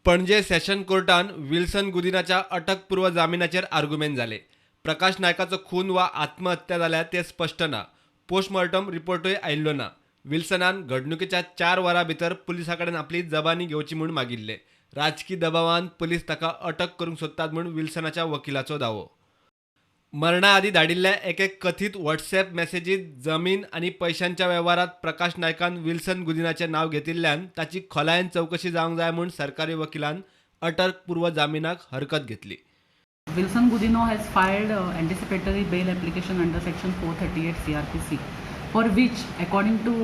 Panaji session कोर्टान Wilson गुदिनाच्या अटकपूर्व जामिनाचेर argument जाले. प्रकाश नायकाचो खून वा आत्महत्या जाल्यार तें स्पश्ट ना. पोस्टमॉर्टम रिपोर्टूय आयिल्लो ना. विल्सनान घडणुकेच्या 4 वरां भितर पुलिसां कडेन आपली जबानी घेवची म्हूण मागिल्ले. राजकी दबावान पुलीस ताका अटक करूंक सोदतात म्हूण विल्सनाच्या वकिलाचो दावो. मरणा आदी धाडिल्ल्या एक कथीत व्हॉट्सॲप मॅसेजींत जमीन आनी पयशांच्या वेव्हारांत प्रकाश नायकान विल्सन गुदिनाचें नांव घेतिल्ल्यान ताची खोलायेन चवकशी जावंक जाय म्हूण सरकारी वकिलान अटकपूर्व जामिनाक हरकत घेतली. Wilson Godinho has filed anticipatory bail application under section 438 CRPC, for which according to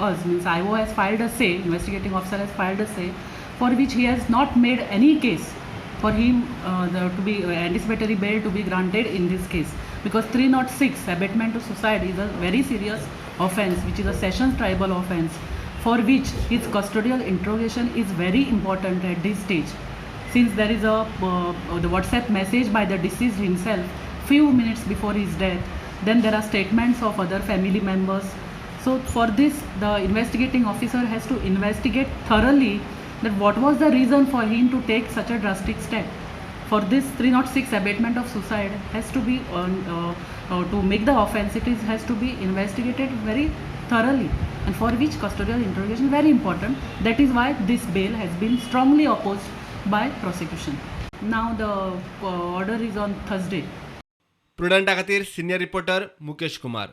us, means IO has filed a say, investigating officer has filed a say, for which he has not made any case for him to be anticipatory bail to be granted in this case, because 306 abatement to suicide is a very serious offence, which is a sessions tribal offence, for which his custodial interrogation is very important at this stage, since there is the WhatsApp message by the deceased himself few minutes before his death. Then there are statements of other family members. So for this, the investigating officer has to investigate thoroughly that what was the reason for him to take such a drastic step. For this 306 abatement of suicide has to be to make the offence, has to be investigated very thoroughly, and for which custodial interrogation is very important. That is why this bail has been strongly opposed by prosecution. Now the order is on Thursday. प्रुडंटा खातीर senior reporter Mukesh Kumar.